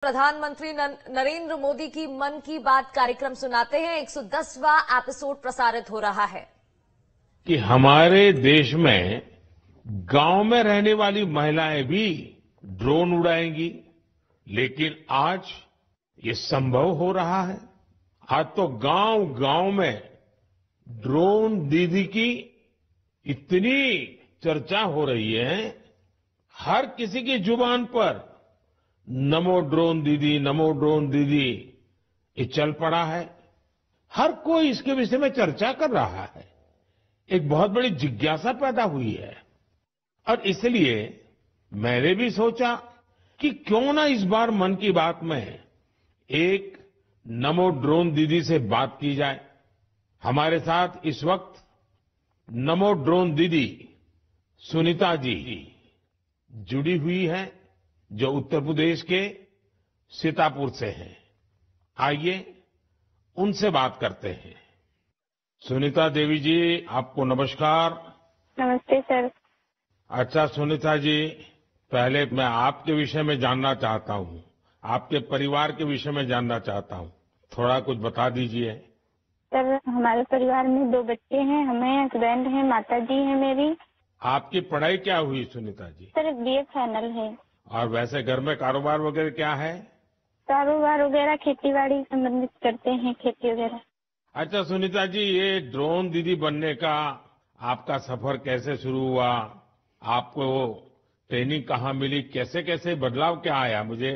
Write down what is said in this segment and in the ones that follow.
प्रधानमंत्री नरेंद्र मोदी की मन की बात कार्यक्रम सुनाते हैं। 110वां एपिसोड प्रसारित हो रहा है कि हमारे देश में गांव में रहने वाली महिलाएं भी ड्रोन उड़ाएंगी, लेकिन आज ये संभव हो रहा है। आज तो गांव-गांव में ड्रोन दीदी की इतनी चर्चा हो रही है, हर किसी की जुबान पर नमो ड्रोन दीदी, नमो ड्रोन दीदी ये चल पड़ा है। हर कोई इसके विषय में चर्चा कर रहा है। एक बहुत बड़ी जिज्ञासा पैदा हुई है और इसलिए मैंने भी सोचा कि क्यों ना इस बार मन की बात में एक नमो ड्रोन दीदी से बात की जाए। हमारे साथ इस वक्त नमो ड्रोन दीदी सुनीता जी जुड़ी हुई हैं, जो उत्तर प्रदेश के सीतापुर से हैं। आइए उनसे बात करते हैं। सुनीता देवी जी, आपको नमस्कार। नमस्ते सर। अच्छा सुनीता जी, पहले मैं आपके विषय में जानना चाहता हूँ, आपके परिवार के विषय में जानना चाहता हूँ। थोड़ा कुछ बता दीजिए। सर, हमारे परिवार में 2 बच्चे हैं, हमें हस्बैंड हैं, माता जी हैं मेरी। आपकी पढ़ाई क्या हुई Sunita ji? Sir BA final है। और वैसे घर में कारोबार वगैरह क्या है? कारोबार वगैरह खेती-बाड़ी संबंधित करते हैं, खेती वगैरह। अच्छा सुनीता जी, ये ड्रोन दीदी बनने का आपका सफर कैसे शुरू हुआ? आपको ट्रेनिंग कहाँ मिली? कैसे कैसे बदलाव क्या आया? मुझे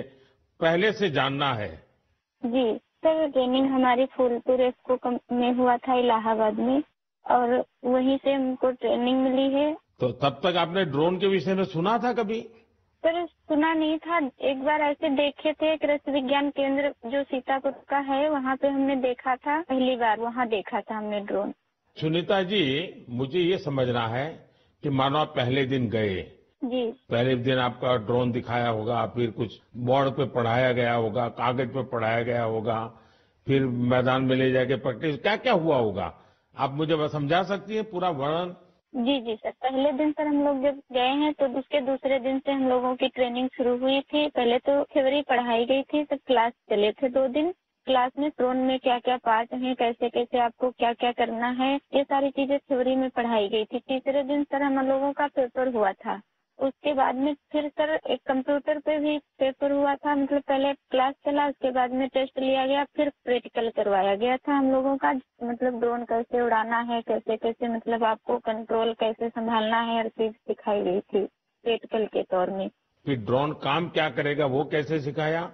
पहले से जानना है। जी सर, ट्रेनिंग हमारी फूलपुर एफको में हुआ था, इलाहाबाद में, और वहीं से हमको ट्रेनिंग मिली है। तो तब तक आपने ड्रोन के विषय में सुना था कभी? सर सुना नहीं था, एक बार ऐसे देखे थे, कृषि विज्ञान केंद्र जो सीतापुर का है वहाँ पे हमने देखा था, पहली बार वहाँ देखा था हमने ड्रोन। सुनीता जी, मुझे ये समझना है कि मानो आप पहले दिन गए, जी पहले दिन आपका ड्रोन दिखाया होगा, फिर कुछ बोर्ड पे पढ़ाया गया होगा, कागज पे पढ़ाया गया होगा, फिर मैदान में ले जाके प्रैक्टिस, क्या क्या हुआ होगा? आप मुझे बस समझा सकती हैं पूरा वर्णन? जी जी सर, पहले दिन सर हम लोग जब गए हैं तो उसके दूसरे दिन से हम लोगों की ट्रेनिंग शुरू हुई थी। पहले तो थ्योरी पढ़ाई गई थी, फिर क्लास चले थे 2 दिन। क्लास में ड्रोन में क्या क्या पार्ट हैं, कैसे कैसे आपको क्या क्या करना है, ये सारी चीजें थ्योरी में पढ़ाई गई थी। तीसरे दिन सर हम लोगों का पेपर हुआ था। उसके बाद में फिर सर एक कंप्यूटर पे भी पेपर हुआ था, मतलब पहले क्लास चला, उसके बाद में टेस्ट लिया गया, फिर प्रैक्टिकल करवाया गया था हम लोगों का, मतलब ड्रोन कैसे उड़ाना है, कैसे कैसे मतलब आपको कंट्रोल कैसे संभालना है, हर चीज सिखाई गई थी प्रैक्टिकल के तौर में। फिर ड्रोन काम क्या करेगा वो कैसे सिखाया?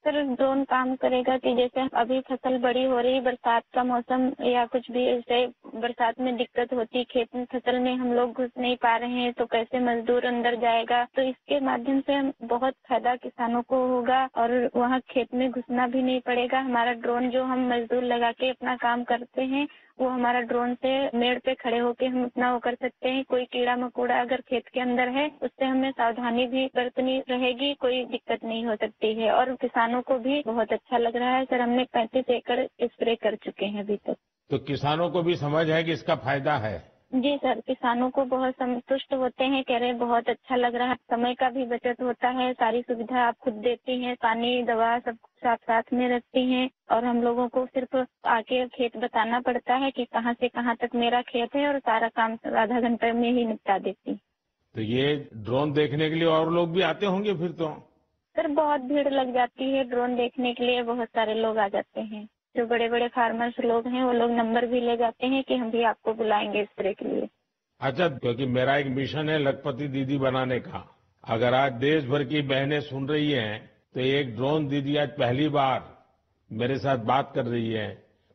सर ड्रोन काम करेगा कि जैसे अभी फसल बड़ी हो रही, बरसात का मौसम या कुछ भी ऐसे बरसात में दिक्कत होती, खेत में फसल में हम लोग घुस नहीं पा रहे हैं, तो कैसे मजदूर अंदर जाएगा, तो इसके माध्यम से बहुत फायदा किसानों को होगा और वहाँ खेत में घुसना भी नहीं पड़ेगा। हमारा ड्रोन जो हम मजदूर लगा के अपना काम करते हैं, वो हमारा ड्रोन से मेड़ पे खड़े होके हम अपना वो कर सकते हैं। कोई कीड़ा मकोड़ा अगर खेत के अंदर है, उससे हमें सावधानी भी बरतनी रहेगी, कोई दिक्कत नहीं हो सकती है। और किसानों को भी बहुत अच्छा लग रहा है सर, हमने 35 एकड़ स्प्रे कर चुके हैं अभी तक। तो किसानों को भी समझ है कि इसका फायदा है? जी सर, किसानों को बहुत संतुष्ट होते हैं, कह रहे बहुत अच्छा लग रहा है, समय का भी बचत होता है, सारी सुविधा आप खुद देती हैं, पानी दवा सब साथ साथ में रखती हैं, और हम लोगों को सिर्फ आके खेत बताना पड़ता है कि कहाँ से कहाँ तक मेरा खेत है, और सारा काम आधा घंटे में ही निपटा देती। तो ये ड्रोन देखने के लिए और लोग भी आते होंगे फिर तो? सर बहुत भीड़ लग जाती है ड्रोन देखने के लिए, बहुत सारे लोग आ जाते हैं। जो बड़े बड़े फार्मर्स लोग हैं वो लोग नंबर भी ले जाते हैं कि हम भी आपको बुलाएंगे स्प्रे के लिए। अच्छा, क्योंकि मेरा एक मिशन है लखपति दीदी बनाने का। अगर आज देश भर की बहनें सुन रही हैं, तो एक ड्रोन दीदी आज पहली बार मेरे साथ बात कर रही है,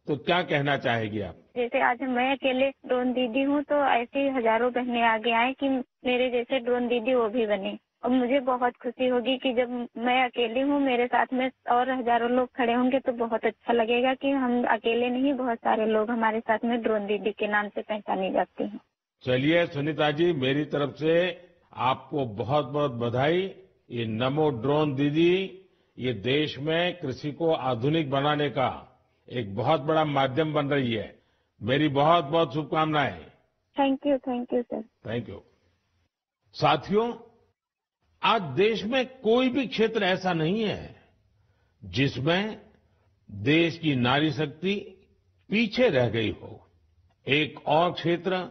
तो क्या कहना चाहेगी आप? जैसे आज मैं अकेले ड्रोन दीदी हूँ, तो ऐसी हजारों बहनें आगे आए कि मेरे जैसे ड्रोन दीदी वो भी बने, और मुझे बहुत खुशी होगी कि जब मैं अकेली हूँ, मेरे साथ में और हजारों लोग खड़े होंगे, तो बहुत अच्छा लगेगा कि हम अकेले नहीं, बहुत सारे लोग हमारे साथ में ड्रोन दीदी के नाम से पहचाने जाते हैं। चलिए सुनीता जी, मेरी तरफ से आपको बहुत बहुत बधाई। ये नमो ड्रोन दीदी ये देश में कृषि को आधुनिक बनाने का एक बहुत बड़ा माध्यम बन रही है। मेरी बहुत बहुत शुभकामनाएं। Thank you sir. Thank you. साथियों, आज देश में कोई भी क्षेत्र ऐसा नहीं है जिसमें देश की नारी शक्ति पीछे रह गई हो। एक और क्षेत्र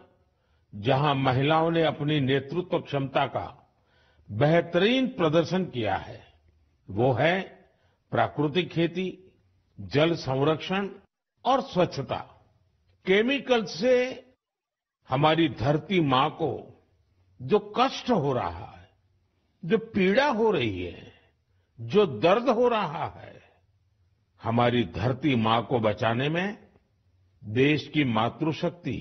जहां महिलाओं ने अपनी नेतृत्व क्षमता का बेहतरीन प्रदर्शन किया है, वो है प्राकृतिक खेती, जल संरक्षण और स्वच्छता। केमिकल से हमारी धरती माँ को जो कष्ट हो रहा है, जो पीड़ा हो रही है, जो दर्द हो रहा है, हमारी धरती माँ को बचाने में देश की मातृशक्ति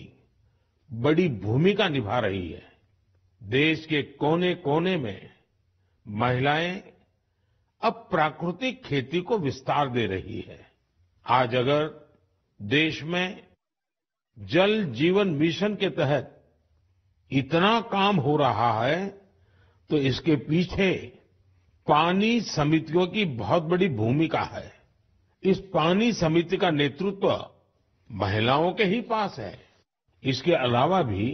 बड़ी भूमिका निभा रही है। देश के कोने कोने में महिलाएं अब प्राकृतिक खेती को विस्तार दे रही है। आज अगर देश में जल जीवन मिशन के तहत इतना काम हो रहा है, तो इसके पीछे पानी समितियों की बहुत बड़ी भूमिका है। इस पानी समिति का नेतृत्व महिलाओं के ही पास है। इसके अलावा भी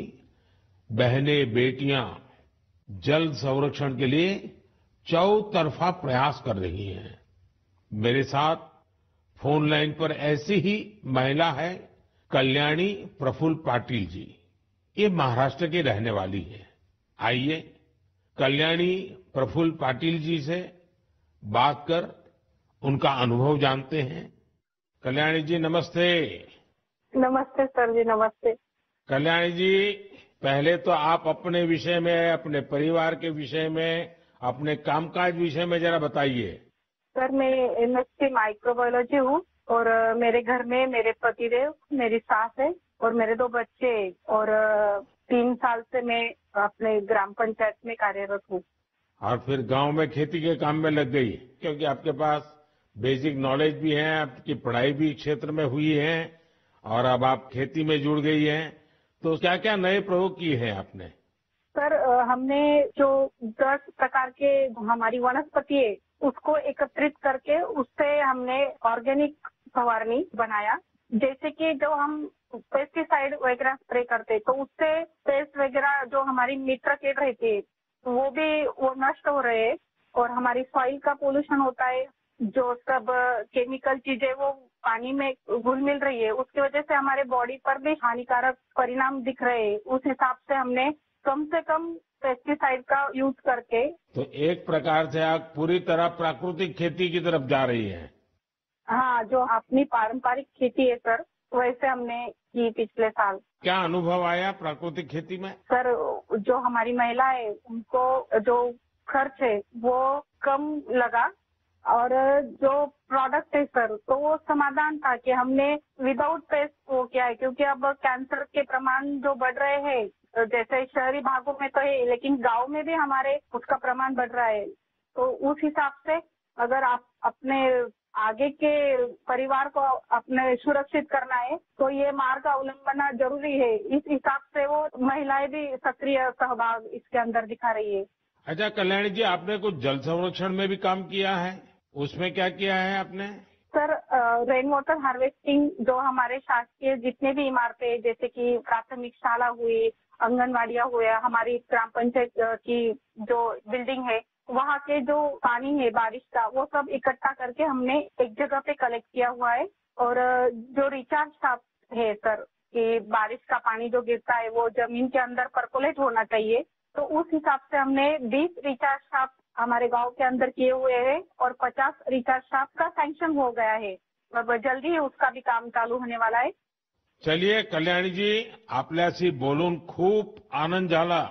बहनें बेटियां जल संरक्षण के लिए चौतरफा प्रयास कर रही हैं। मेरे साथ फोन लाइन पर ऐसी ही महिला है कल्याणी प्रफुल्ल पाटिल जी। ये महाराष्ट्र की रहने वाली है। आइए कल्याणी प्रफुल्ल पाटिल जी से बात कर उनका अनुभव जानते हैं। कल्याणी जी नमस्ते। नमस्ते सर जी, नमस्ते। कल्याणी जी, पहले तो आप अपने विषय में, अपने परिवार के विषय में, अपने कामकाज विषय में जरा बताइए। सर मैं एमएससी माइक्रोबायोलॉजी हूँ और मेरे घर में मेरे पतिदेव, मेरी सास है और मेरे 2 बच्चे और 3 साल से मैं अपने ग्राम पंचायत में कार्यरत हूँ। और फिर गांव में खेती के काम में लग गई, क्योंकि आपके पास बेसिक नॉलेज भी है, आपकी पढ़ाई भी क्षेत्र में हुई है और अब आप खेती में जुड़ गई हैं। तो क्या क्या नए प्रयोग किए हैं आपने? सर हमने जो 10 प्रकार के हमारी वनस्पति है उसको एकत्रित करके उससे हमने ऑर्गेनिक फवारनी बनाया। जैसे कि जो हम पेस्टिसाइड वगैरह स्प्रे करते तो उससे पेस्ट वगैरह जो हमारी मित्र कीट रहती है वो नष्ट हो रहे हैं और हमारी सॉइल का पोल्यूशन होता है। जो सब केमिकल चीजें वो पानी में घुल मिल रही है, उसकी वजह से हमारे बॉडी पर भी हानिकारक परिणाम दिख रहे हैं। उस हिसाब से हमने कम से कम पेस्टिसाइड का यूज करके, तो एक प्रकार से आप पूरी तरह प्राकृतिक खेती की तरफ जा रही हैं। हाँ, जो अपनी पारंपरिक खेती है सर, वैसे हमने की पिछले साल। क्या अनुभव आया प्राकृतिक खेती में? सर जो हमारी महिला है उनको जो खर्च है वो कम लगा और जो प्रोडक्ट है सर तो वो समाधान था कि हमने विदाउट पेस्ट वो किया है, क्योंकि अब कैंसर के प्रमाण जो बढ़ रहे हैं, जैसे शहरी भागों में तो है लेकिन गांव में भी हमारे उसका प्रमाण बढ़ रहा है। तो उस हिसाब से अगर आप अपने आगे के परिवार को अपने सुरक्षित करना है तो ये मार्ग अवलंबना जरूरी है। इस हिसाब से वो महिलाएं भी सक्रिय सहभाग इसके अंदर दिखा रही है। अच्छा कल्याणी जी, आपने कुछ जल संरक्षण में भी काम किया है, उसमें क्या किया है आपने? सर रेन वाटर हार्वेस्टिंग जो हमारे शासकीय जितने भी इमारतें जैसे कि प्राथमिक शाला हुई, आंगनवाड़ियाँ हुए, हमारी ग्राम पंचायत की जो बिल्डिंग है वहाँ के जो पानी है बारिश का वो सब इकट्ठा करके हमने एक जगह पे कलेक्ट किया हुआ है। और जो रिचार्ज शाफ्ट है सर कि बारिश का पानी जो गिरता है वो जमीन के अंदर पर्कोलेट होना चाहिए, तो उस हिसाब से हमने 20 रिचार्ज शाफ्ट हमारे गांव के अंदर किए हुए हैं और 50 रिचार्ज शाफ्ट का सैंक्शन हो गया है और जल्दी ही उसका भी काम चालू होने वाला है। चलिए कल्याणी जी, आपल्याशी बोलून खूप आनंद झाला।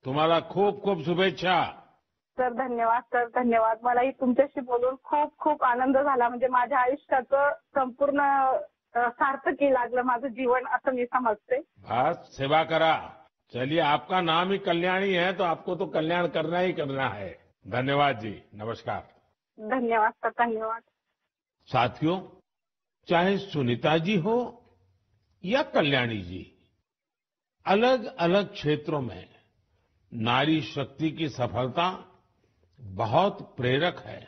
तुम्हाला खूप खूप शुभेच्छा। सर धन्यवाद, सर धन्यवाद। मलाही तुमच्याशी बोलून खूप खूप आनंद झाला। म्हणजे माझ्या आयुष्याचं संपूर्ण सार्थकी लागलं माझं जीवन असं मी समजते। बस सेवा करा। चलिए, आपका नाम ही कल्याणी है तो आपको तो कल्याण करना ही करना है। धन्यवाद जी, नमस्कार। धन्यवाद सर, धन्यवाद। साथियों, चाहे सुनीता जी हो या कल्याणी जी, अलग अलग क्षेत्रों में नारी शक्ति की सफलता बहुत प्रेरक है।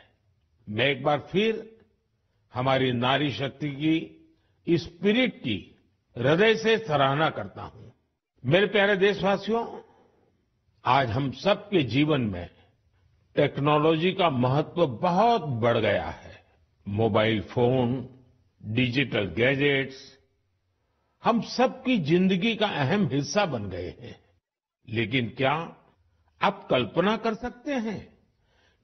मैं एक बार फिर हमारी नारी शक्ति की इस स्पिरिट की हृदय से सराहना करता हूं। मेरे प्यारे देशवासियों, आज हम सबके जीवन में टेक्नोलॉजी का महत्व बहुत बढ़ गया है। मोबाइल फोन, डिजिटल गैजेट्स हम सबकी जिंदगी का अहम हिस्सा बन गए हैं। लेकिन क्या आप कल्पना कर सकते हैं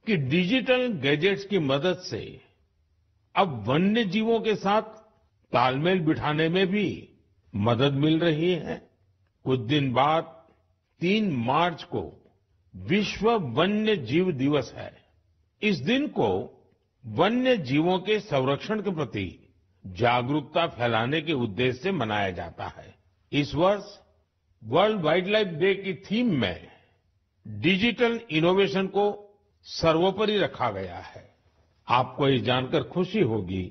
कि डिजिटल गैजेट्स की मदद से अब वन्य जीवों के साथ तालमेल बिठाने में भी मदद मिल रही है। कुछ दिन बाद 3 मार्च को विश्व वन्य जीव दिवस है। इस दिन को वन्य जीवों के संरक्षण के प्रति जागरूकता फैलाने के उद्देश्य से मनाया जाता है। इस वर्ष वर्ल्ड वाइल्ड लाइफ डे की थीम में डिजिटल इनोवेशन को सर्वोपरि रखा गया है। आपको ये जानकर खुशी होगी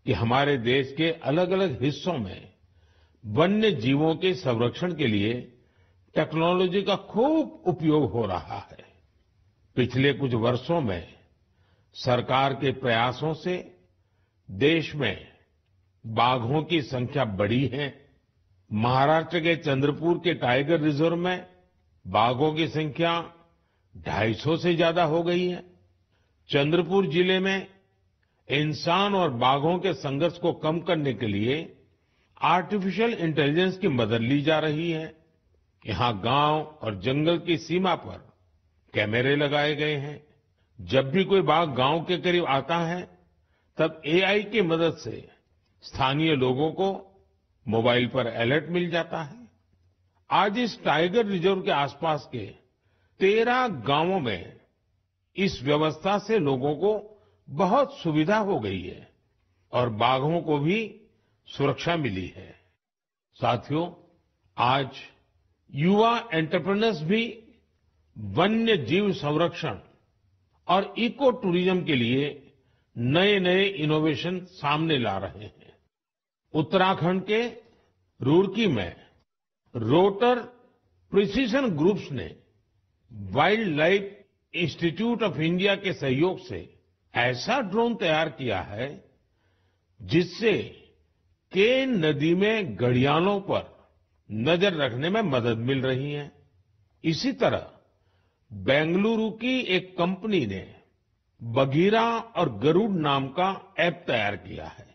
कि हमारे देश के अलग अलग हिस्सों में वन्य जीवों के संरक्षण के लिए टेक्नोलॉजी का खूब उपयोग हो रहा है। पिछले कुछ वर्षों में सरकार के प्रयासों से देश में बाघों की संख्या बढ़ी है। महाराष्ट्र के चंद्रपुर के टाइगर रिजर्व में बाघों की संख्या 250 से ज्यादा हो गई है। चंद्रपुर जिले में इंसान और बाघों के संघर्ष को कम करने के लिए आर्टिफिशियल इंटेलिजेंस की मदद ली जा रही है। यहाँ गांव और जंगल की सीमा पर कैमरे लगाए गए हैं। जब भी कोई बाघ गांव के करीब आता है, तब एआई की मदद से स्थानीय लोगों को मोबाइल पर अलर्ट मिल जाता है। आज इस टाइगर रिजर्व के आसपास के 13 गांवों में इस व्यवस्था से लोगों को बहुत सुविधा हो गई है और बाघों को भी सुरक्षा मिली है। साथियों, आज युवा एंटरप्रेन्योर्स भी वन्य जीव संरक्षण और इको टूरिज्म के लिए नए नए इनोवेशन सामने ला रहे हैं। उत्तराखंड के रुड़की में रोटर प्रिसिशन ग्रुप्स ने wild life institute of India के सहयोग से ऐसा ड्रोन तैयार किया है जिससे केन नदी में घड़ियालों पर नजर रखने में मदद मिल रही है। इसी तरह बेंगलुरु की एक कंपनी ने बघीरा और गरुड़ नाम का ऐप तैयार किया है।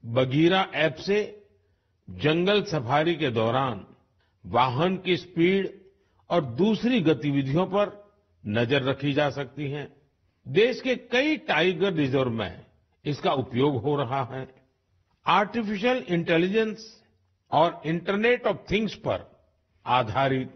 बघीरा ऐप से जंगल सफारी के दौरान वाहन की स्पीड और दूसरी गतिविधियों पर नजर रखी जा सकती है। देश के कई टाइगर रिजर्व में इसका उपयोग हो रहा है। आर्टिफिशियल इंटेलिजेंस और इंटरनेट ऑफ थिंग्स पर आधारित